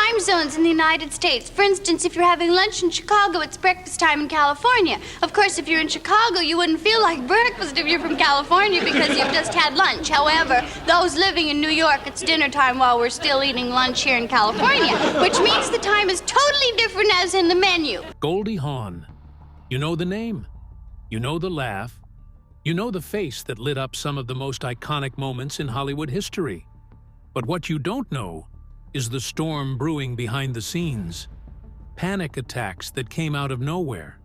time zones in the United States. For instance, if you're having lunch in Chicago, it's breakfast time in California. Of course, if you're in Chicago, you wouldn't feel like breakfast if you're from California because you've just had lunch. However, those living in New York, it's dinner time while we're still eating lunch here in California, which means the time is totally different as in the menu. Goldie Hawn. You know the name. You know the laugh. You know the face that lit up some of the most iconic moments in Hollywood history. But what you don't know is the storm brewing behind the scenes. Panic attacks that came out of nowhere.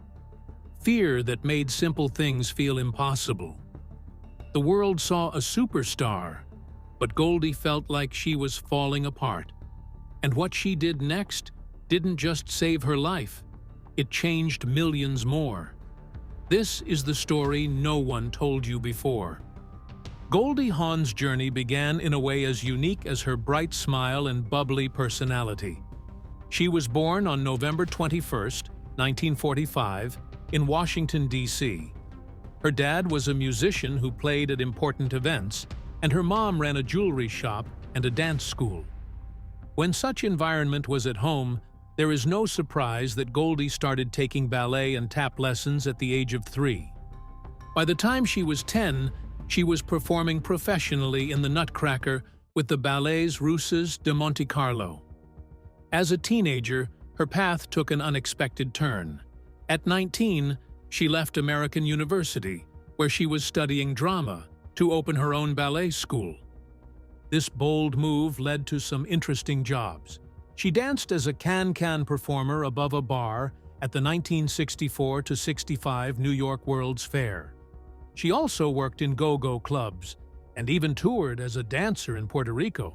Fear that made simple things feel impossible. The world saw a superstar, but Goldie felt like she was falling apart. And what she did next didn't just save her life, it changed millions more. This is the story no one told you before. Goldie Hawn's journey began in a way as unique as her bright smile and bubbly personality. She was born on November 21st, 1945, in Washington, D.C. Her dad was a musician who played at important events, and her mom ran a jewelry shop and a dance school. When such environment was at home, there is no surprise that Goldie started taking ballet and tap lessons at the age of 3. By the time she was 10, she was performing professionally in the Nutcracker with the Ballets Russes de Monte Carlo. As a teenager, her path took an unexpected turn. At 19, she left American University, where she was studying drama, to open her own ballet school. This bold move led to some interesting jobs. She danced as a can-can performer above a bar at the 1964-65 New York World's Fair. She also worked in go-go clubs and even toured as a dancer in Puerto Rico.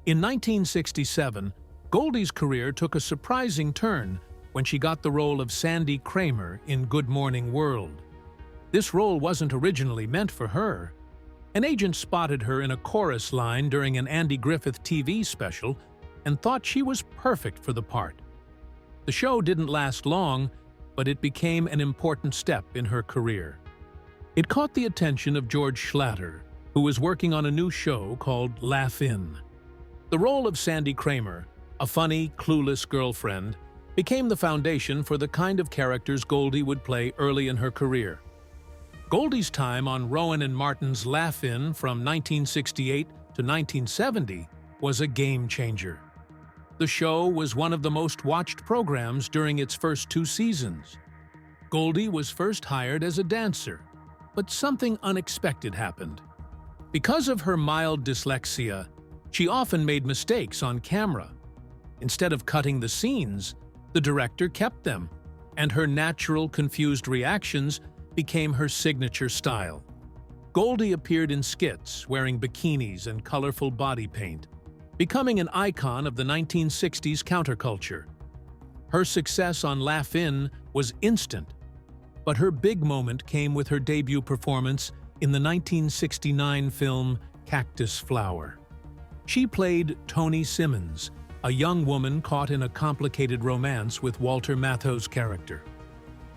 In 1967, Goldie's career took a surprising turn when she got the role of Sandy Kramer in Good Morning World. This role wasn't originally meant for her. An agent spotted her in a chorus line during an Andy Griffith TV special and thought she was perfect for the part. The show didn't last long, but it became an important step in her career. It caught the attention of George Schlatter, who was working on a new show called Laugh In. The role of Sandy Kramer, a funny, clueless girlfriend, became the foundation for the kind of characters Goldie would play early in her career. Goldie's time on Rowan and Martin's Laugh In from 1968 to 1970 was a game-changer. The show was one of the most watched programs during its first 2 seasons. Goldie was first hired as a dancer, but something unexpected happened. Because of her mild dyslexia, she often made mistakes on camera. Instead of cutting the scenes, the director kept them, and her natural, confused reactions became her signature style. Goldie appeared in skits wearing bikinis and colorful body paint, becoming an icon of the 1960s counterculture. Her success on Laugh In was instant, but her big moment came with her debut performance in the 1969 film Cactus Flower. She played Toni Simmons, a young woman caught in a complicated romance with Walter Matthau's character.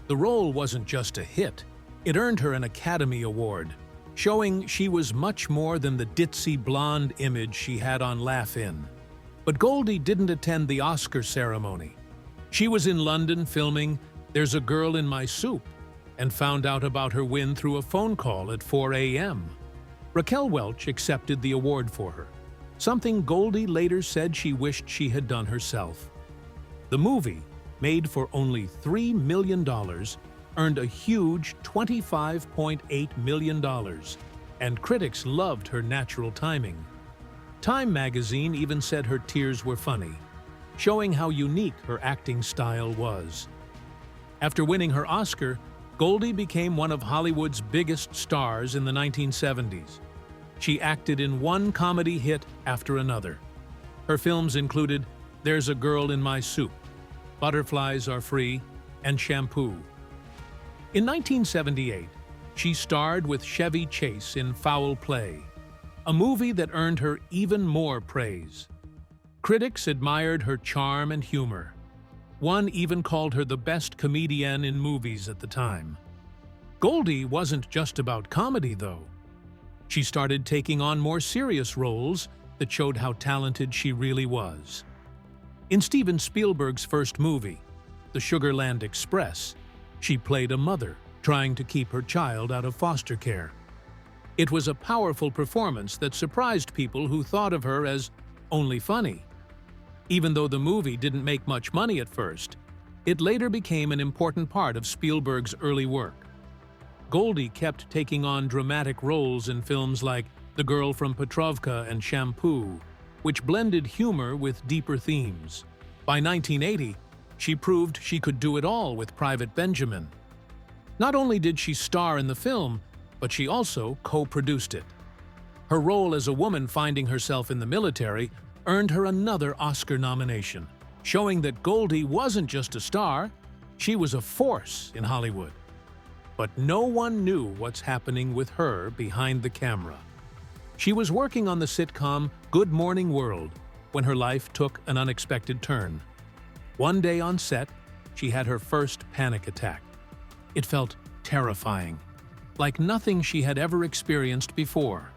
The role wasn't just a hit, it earned her an Academy Award, showing she was much more than the ditzy blonde image she had on Laugh In. But Goldie didn't attend the Oscar ceremony. She was in London filming There's a Girl in My Soup and found out about her win through a phone call at 4 a.m. Raquel Welch accepted the award for her, something Goldie later said she wished she had done herself. The movie, made for only $3 million, earned a huge $25.8 million, and critics loved her natural timing. Time magazine even said her tears were funny, showing how unique her acting style was. After winning her Oscar, Goldie became one of Hollywood's biggest stars in the 1970s. She acted in one comedy hit after another. Her films included There's a Girl in My Soup, Butterflies Are Free, and Shampoo. In 1978, she starred with Chevy Chase in Foul Play, a movie that earned her even more praise. Critics admired her charm and humor. One even called her the best comedienne in movies at the time. Goldie wasn't just about comedy, though. She started taking on more serious roles that showed how talented she really was. In Steven Spielberg's first movie, The Sugarland Express, she played a mother trying to keep her child out of foster care. It was a powerful performance that surprised people who thought of her as only funny. Even though the movie didn't make much money at first, it later became an important part of Spielberg's early work. Goldie kept taking on dramatic roles in films like The Girl from Petrovka and Shampoo, which blended humor with deeper themes. By 1980, she proved she could do it all with Private Benjamin. Not only did she star in the film, but she also co-produced it. Her role as a woman finding herself in the military earned her another Oscar nomination, showing that Goldie wasn't just a star, she was a force in Hollywood. But no one knew what's happening with her behind the camera. She was working on the sitcom Good Morning World when her life took an unexpected turn. One day on set, she had her first panic attack. It felt terrifying, like nothing she had ever experienced before.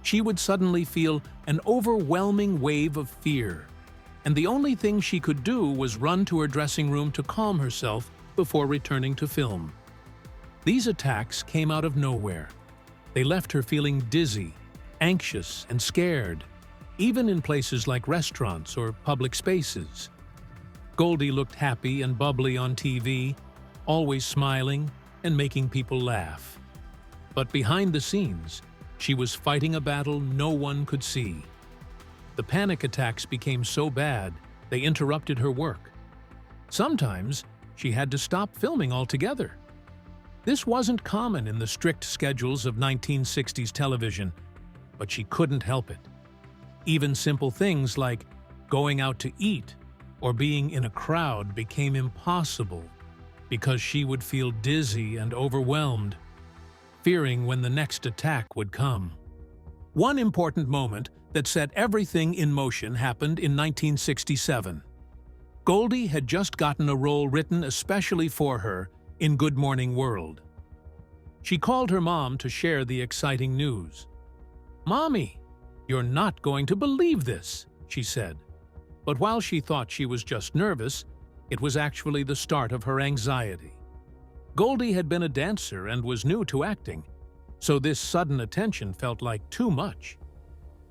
She would suddenly feel an overwhelming wave of fear, and the only thing she could do was run to her dressing room to calm herself before returning to film. These attacks came out of nowhere. They left her feeling dizzy, anxious, and scared, even in places like restaurants or public spaces. Goldie looked happy and bubbly on TV, always smiling and making people laugh. But behind the scenes, she was fighting a battle no one could see. The panic attacks became so bad, they interrupted her work. Sometimes, she had to stop filming altogether. This wasn't common in the strict schedules of 1960s television, but she couldn't help it. Even simple things like going out to eat or being in a crowd became impossible because she would feel dizzy and overwhelmed, fearing when the next attack would come. One important moment that set everything in motion happened in 1967. Goldie had just gotten a role written especially for her in Good Morning World. She called her mom to share the exciting news. "Mommy, you're not going to believe this," she said. But while she thought she was just nervous, it was actually the start of her anxiety. Goldie had been a dancer and was new to acting, so this sudden attention felt like too much.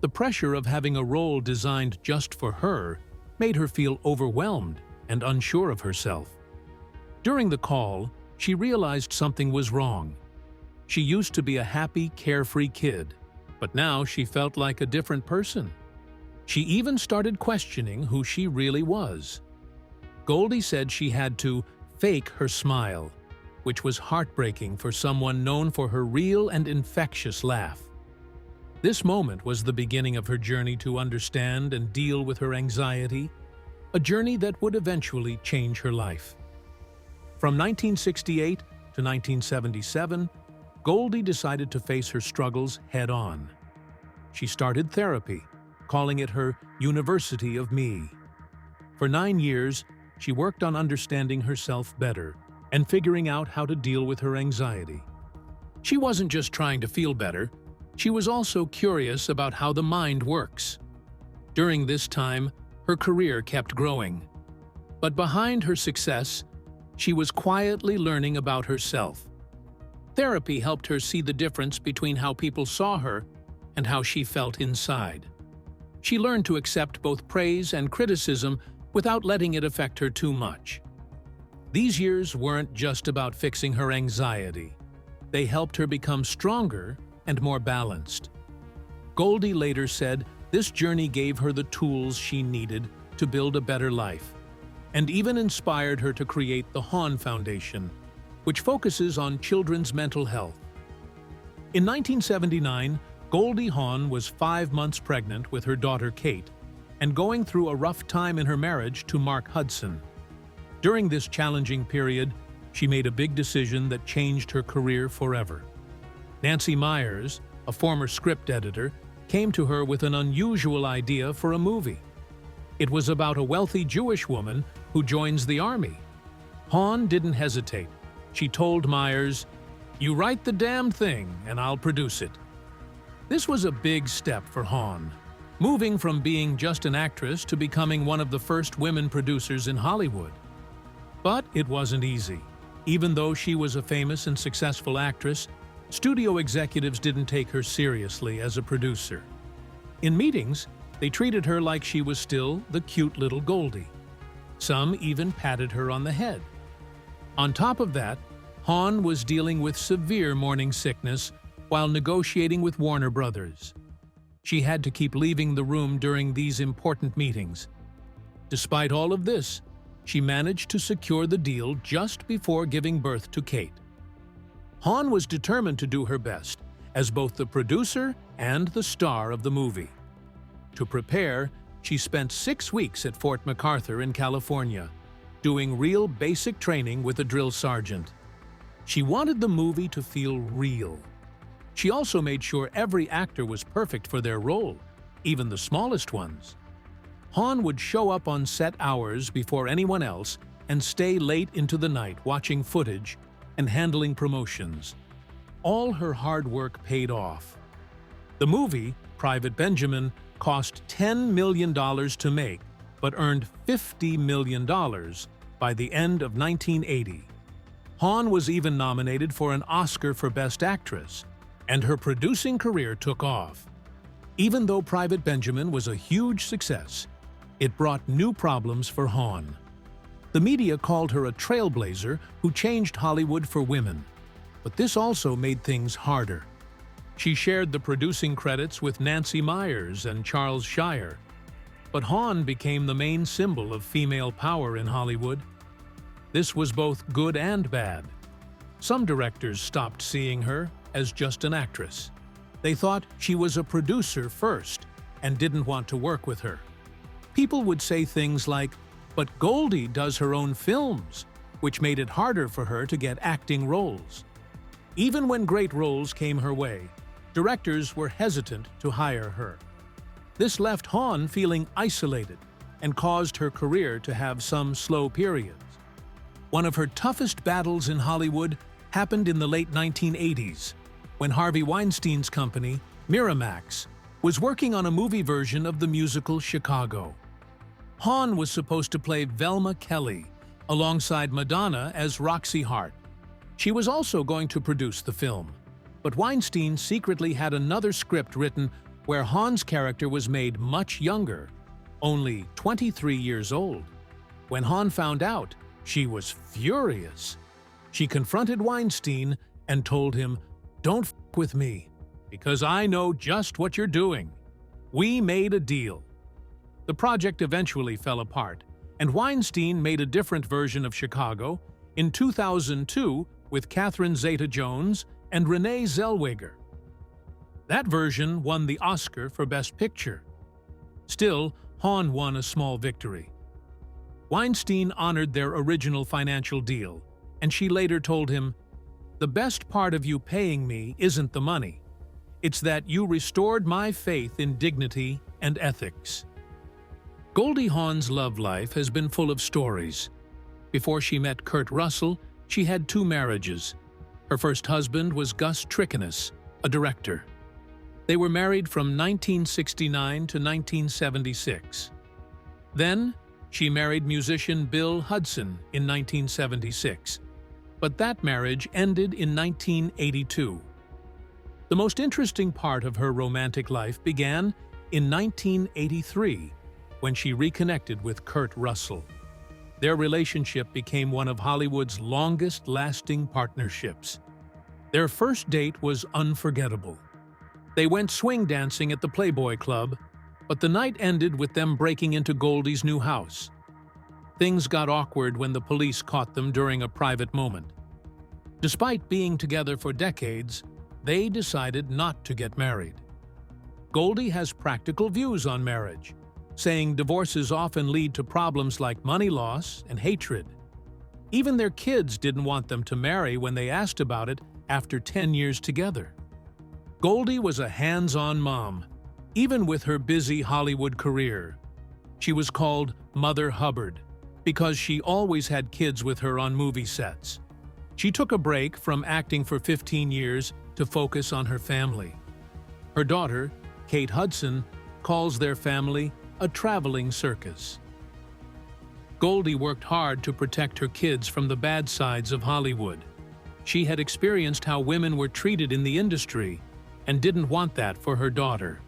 The pressure of having a role designed just for her made her feel overwhelmed and unsure of herself. During the call, she realized something was wrong. She used to be a happy, carefree kid, but now she felt like a different person. She even started questioning who she really was. Goldie said she had to fake her smile, which was heartbreaking for someone known for her real and infectious laugh. This moment was the beginning of her journey to understand and deal with her anxiety, a journey that would eventually change her life. From 1968 to 1977, Goldie decided to face her struggles head-on. She started therapy, calling it her University of Me. For 9 years, she worked on understanding herself better and figuring out how to deal with her anxiety. She wasn't just trying to feel better, she was also curious about how the mind works. During this time, her career kept growing. But behind her success, she was quietly learning about herself. Therapy helped her see the difference between how people saw her and how she felt inside. She learned to accept both praise and criticism without letting it affect her too much. These years weren't just about fixing her anxiety. They helped her become stronger and more balanced. Goldie later said this journey gave her the tools she needed to build a better life, and even inspired her to create the Hawn Foundation, which focuses on children's mental health. In 1979, Goldie Hawn was 5 months pregnant with her daughter Kate and going through a rough time in her marriage to Mark Hudson. During this challenging period, she made a big decision that changed her career forever. Nancy Myers, a former script editor, came to her with an unusual idea for a movie. It was about a wealthy Jewish woman who joins the army. Hawn didn't hesitate. She told Myers, "You write the damn thing and I'll produce it." This was a big step for Hawn. moving from being just an actress to becoming one of the first women producers in Hollywood. But it wasn't easy. Even though she was a famous and successful actress, studio executives didn't take her seriously as a producer. In meetings, they treated her like she was still the cute little Goldie. Some even patted her on the head. On top of that, Hawn was dealing with severe morning sickness while negotiating with Warner Brothers. She had to keep leaving the room during these important meetings. Despite all of this, she managed to secure the deal just before giving birth to Kate. Hawn was determined to do her best as both the producer and the star of the movie. To prepare, she spent 6 weeks at Fort MacArthur in California, doing real basic training with a drill sergeant. She wanted the movie to feel real. She also made sure every actor was perfect for their role, even the smallest ones. Hawn would show up on set hours before anyone else and stay late into the night watching footage and handling promotions. All her hard work paid off. The movie, Private Benjamin, cost $10 million to make, but earned $50 million by the end of 1980. Hawn was even nominated for an Oscar for Best Actress, and her producing career took off. Even though Private Benjamin was a huge success, it brought new problems for Hawn. The media called her a trailblazer who changed Hollywood for women, but this also made things harder. She shared the producing credits with Nancy Meyers and Charles Shire, but Hawn became the main symbol of female power in Hollywood. This was both good and bad. Some directors stopped seeing her as just an actress. They thought she was a producer first and didn't want to work with her. People would say things like, "But Goldie does her own films," which made it harder for her to get acting roles. Even when great roles came her way, directors were hesitant to hire her. This left Hawn feeling isolated and caused her career to have some slow periods. One of her toughest battles in Hollywood happened in the late 1980s, when Harvey Weinstein's company, Miramax, was working on a movie version of the musical Chicago. Hawn was supposed to play Velma Kelly, alongside Madonna as Roxy Hart. She was also going to produce the film, but Weinstein secretly had another script written where Hawn's character was made much younger, only 23 years old. When Hawn found out, she was furious. She confronted Weinstein and told him, "Don't f*** with me, because I know just what you're doing. We made a deal." The project eventually fell apart, and Weinstein made a different version of Chicago in 2002 with Catherine Zeta-Jones and Renee Zellweger. That version won the Oscar for Best Picture. Still, Hawn won a small victory. Weinstein honored their original financial deal, and she later told him, "The best part of you paying me isn't the money. It's that you restored my faith in dignity and ethics." Goldie Hawn's love life has been full of stories. Before she met Kurt Russell, she had 2 marriages. Her first husband was Gus Trichinus, a director. They were married from 1969 to 1976. Then, she married musician Bill Hudson in 1976, but that marriage ended in 1982. The most interesting part of her romantic life began in 1983, when she reconnected with Kurt Russell. Their relationship became one of Hollywood's longest-lasting partnerships. Their first date was unforgettable. They went swing dancing at the Playboy Club, but the night ended with them breaking into Goldie's new house. Things got awkward when the police caught them during a private moment. Despite being together for decades, they decided not to get married. Goldie has practical views on marriage, saying divorces often lead to problems like money loss and hatred. Even their kids didn't want them to marry when they asked about it after 10 years together. Goldie was a hands-on mom, even with her busy Hollywood career. She was called Mother Hubbard because she always had kids with her on movie sets. She took a break from acting for 15 years to focus on her family. Her daughter, Kate Hudson, calls their family a traveling circus. Goldie worked hard to protect her kids from the bad sides of Hollywood. She had experienced how women were treated in the industry and didn't want that for her daughter.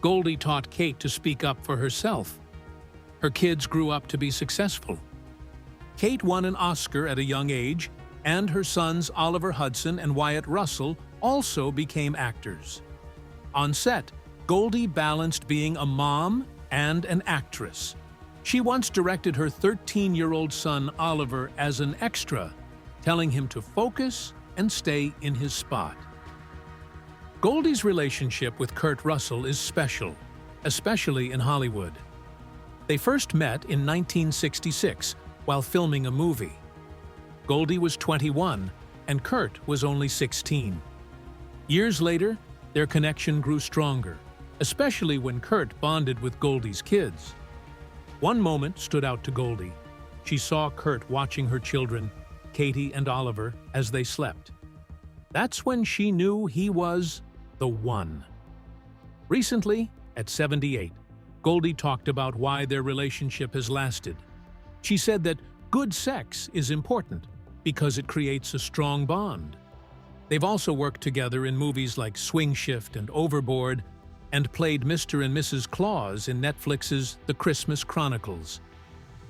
Goldie taught Kate to speak up for herself. Her kids grew up to be successful. Kate won an Oscar at a young age, and her sons Oliver Hudson and Wyatt Russell also became actors. On set, Goldie balanced being a mom and an actress. She once directed her 13-year-old son Oliver as an extra, telling him to focus and stay in his spot. Goldie's relationship with Kurt Russell is special, especially in Hollywood. They first met in 1966 while filming a movie. Goldie was 21 and Kurt was only 16. Years later, their connection grew stronger, especially when Kurt bonded with Goldie's kids. One moment stood out to Goldie. She saw Kurt watching her children, Katie and Oliver, as they slept. That's when she knew he was the one. Recently, at 78, Goldie talked about why their relationship has lasted. She said that good sex is important because it creates a strong bond. They've also worked together in movies like Swing Shift and Overboard, and played Mr. and Mrs. Claus in Netflix's The Christmas Chronicles.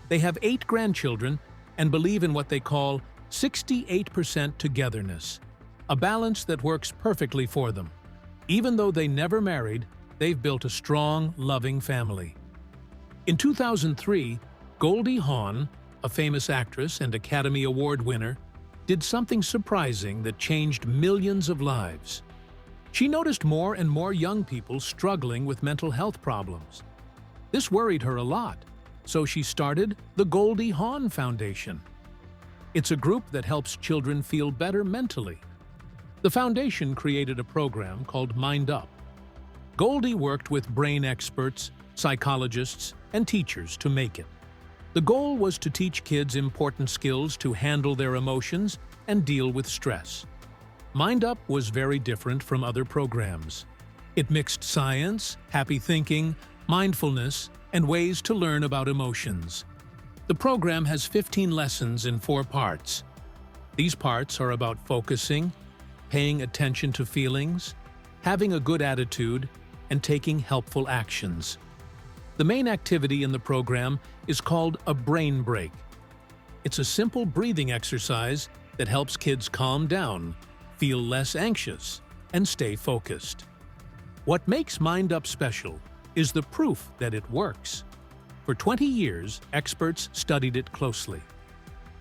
They have 8 grandchildren and believe in what they call 68% togetherness, a balance that works perfectly for them. Even though they never married, they've built a strong, loving family. In 2003, Goldie Hawn, a famous actress and Academy Award winner, did something surprising that changed millions of lives. She noticed more and more young people struggling with mental health problems. This worried her a lot, so she started the Goldie Hawn Foundation. It's a group that helps children feel better mentally. The foundation created a program called Mind Up. Goldie worked with brain experts, psychologists, and teachers to make it. The goal was to teach kids important skills to handle their emotions and deal with stress. Mind Up was very different from other programs. It mixed science, happy thinking, mindfulness, and ways to learn about emotions. The program has 15 lessons in 4 parts. These parts are about focusing, paying attention to feelings, having a good attitude, and taking helpful actions. The main activity in the program is called a brain break. It's a simple breathing exercise that helps kids calm down, feel less anxious, and stay focused. What makes Mind Up special is the proof that it works. For 20 years, experts studied it closely.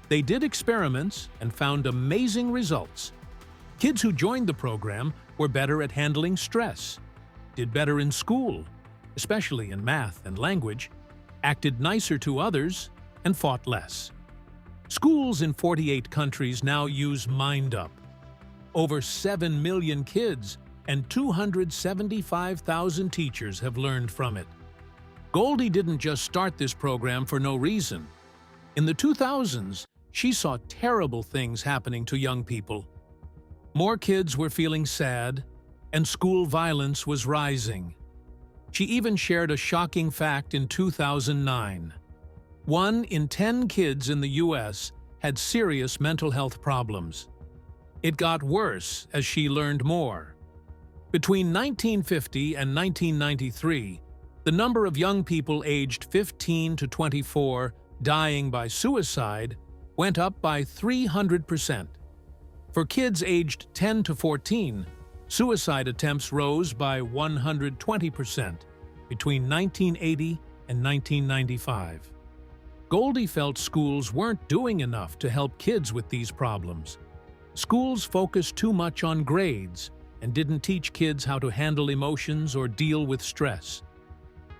They did experiments and found amazing results. Kids who joined the program were better at handling stress, did better in school, especially in math and language, acted nicer to others, and fought less. Schools in 48 countries now use Mind Up. Over 7 million kids and 275,000 teachers have learned from it. Goldie didn't just start this program for no reason. In the 2000s, she saw terrible things happening to young people. More kids were feeling sad, and school violence was rising. She even shared a shocking fact in 2009. 1 in 10 kids in the U.S. had serious mental health problems. It got worse as she learned more. Between 1950 and 1993, the number of young people aged 15 to 24 dying by suicide went up by 300%. For kids aged 10 to 14, suicide attempts rose by 120% between 1980 and 1995. Goldie felt schools weren't doing enough to help kids with these problems. Schools focused too much on grades and didn't teach kids how to handle emotions or deal with stress.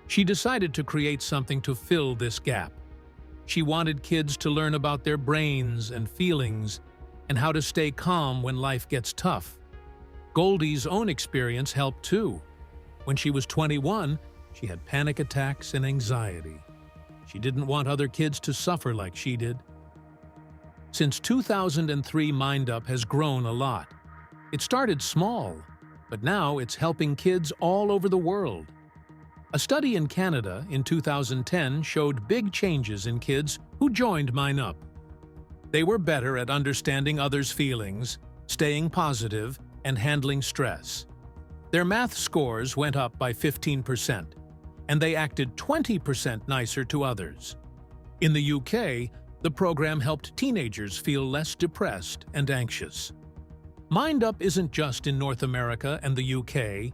She decided to create something to fill this gap. She wanted kids to learn about their brains and feelings and how to stay calm when life gets tough. Goldie's own experience helped too. When she was 21, she had panic attacks and anxiety. She didn't want other kids to suffer like she did. Since 2003, Mind Up has grown a lot. It started small, but now it's helping kids all over the world. A study in Canada in 2010 showed big changes in kids who joined Mind Up. They were better at understanding others' feelings, staying positive, and handling stress. Their math scores went up by 15%, and they acted 20% nicer to others. In the UK, the program helped teenagers feel less depressed and anxious. Mind Up isn't just in North America and the UK.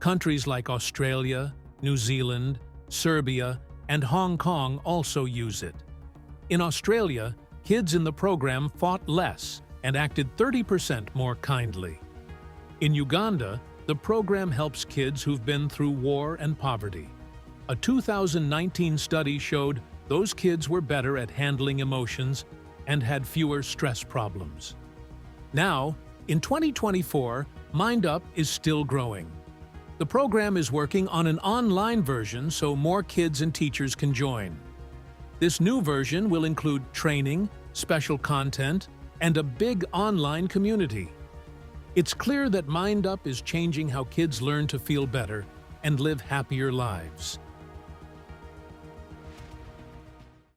Countries like Australia, New Zealand, Serbia, and Hong Kong also use it. In Australia, kids in the program fought less and acted 30% more kindly. In Uganda, the program helps kids who've been through war and poverty. A 2019 study showed those kids were better at handling emotions and had fewer stress problems. Now, in 2024, Mind Up is still growing. The program is working on an online version so more kids and teachers can join. This new version will include training, special content, and a big online community. It's clear that Mind Up is changing how kids learn to feel better and live happier lives.